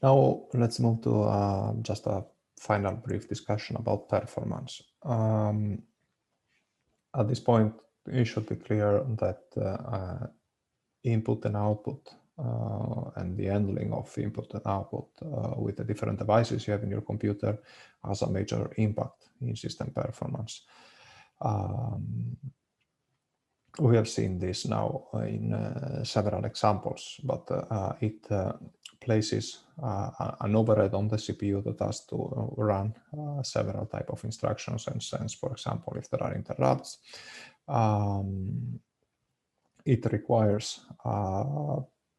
Now let's move to just a final brief discussion about performance. At this point, it should be clear that input and output and the handling of input and output with the different devices you have in your computer has a major impact in system performance. We have seen this now in several examples, but it places an overhead on the CPU that has to run several type of instructions and sends, for example, if there are interrupts. It requires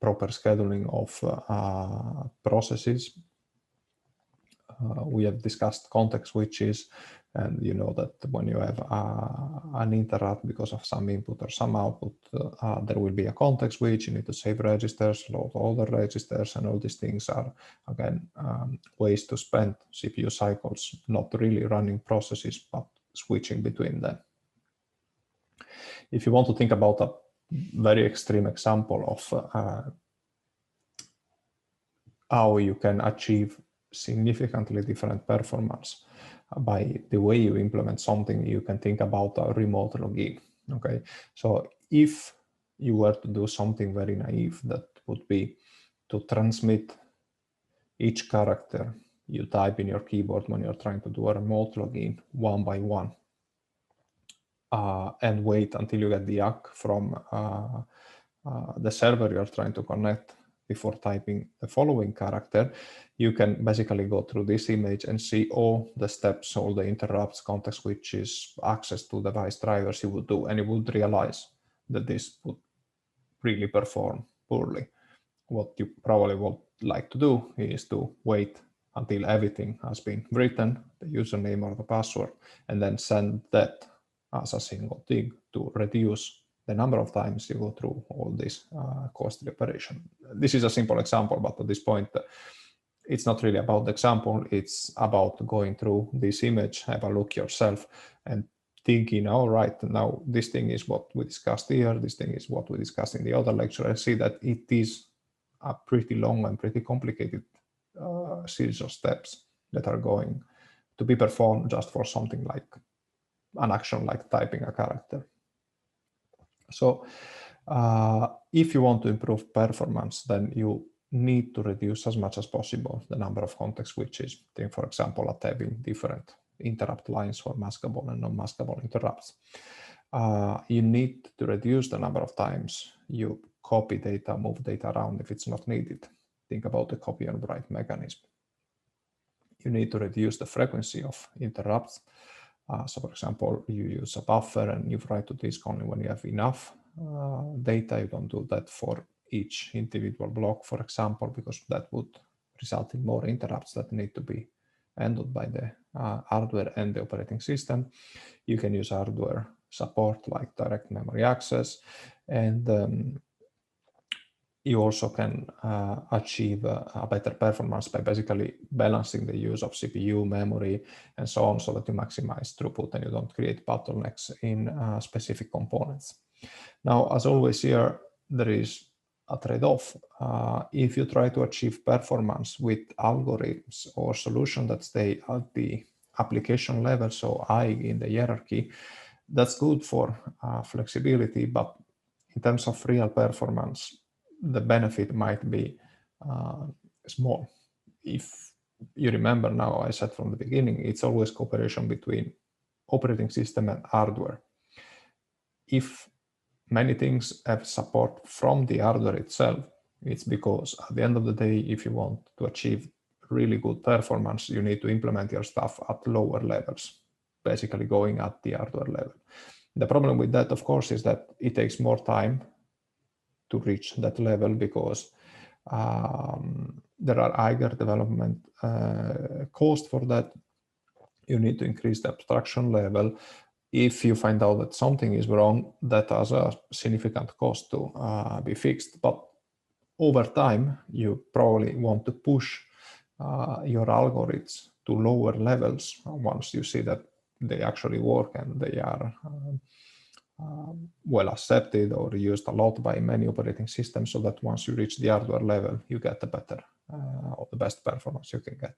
proper scheduling of processes. We have discussed context switches, and you know that when you have an interrupt because of some input or some output, there will be a context switch. You need to save registers, load other registers, and all these things are, again, ways to spend CPU cycles, not really running processes, but switching between them. If you want to think about a very extreme example of how you can achieve significantly different performance by the way you implement something, you can think about a remote login. Okay, so if you were to do something very naive, that would be to transmit each character you type in your keyboard when you're trying to do a remote login one by one, and wait until you get the ACK from the server you're trying to connect before typing the following character, you can basically go through this image and see all the steps, all the interrupts, context switches, access to device drivers you would do, and you would realize that this would really perform poorly. What you probably would like to do is to wait until everything has been written, the username or the password, and then send that as a single thing to reduce the number of times you go through all this costly operation. This is a simple example, but at this point, it's not really about the example. It's about going through this image, have a look yourself, and thinking, all right, now this thing is what we discussed here, this thing is what we discussed in the other lecture, and see that it is a pretty long and pretty complicated series of steps that are going to be performed just for something like an action like typing a character. So if you want to improve performance, then you need to reduce as much as possible the number of context switches. Think, for example, at having different interrupt lines for maskable and non-maskable interrupts. You need to reduce the number of times you copy data, move data around if it's not needed. Think about the copy and write mechanism. You need to reduce the frequency of interrupts. So for example, you use a buffer and you write to disk only when you have enough data. You don't do that for each individual block, for example, because that would result in more interrupts that need to be handled by the hardware and the operating system. You can use hardware support like direct memory access, and you also can achieve a better performance by basically balancing the use of CPU, memory, and so on, so that you maximize throughput and you don't create bottlenecks in specific components. Now, as always here, there is a trade-off. If you try to achieve performance with algorithms or solutions that stay at the application level, so high in the hierarchy, that's good for flexibility, but in terms of real performance, the benefit might be small. If you remember now, I said from the beginning, it's always cooperation between operating system and hardware. If many things have support from the hardware itself, it's because at the end of the day, if you want to achieve really good performance, you need to implement your stuff at lower levels, basically going at the hardware level. The problem with that, of course, is that it takes more time to reach that level because there are higher development costs for that. You need to increase the abstraction level. If you find out that something is wrong, that has a significant cost to be fixed. But over time, you probably want to push your algorithms to lower levels once you see that they actually work and they are well accepted or used a lot by many operating systems, so that once you reach the hardware level, you get the better best performance you can get.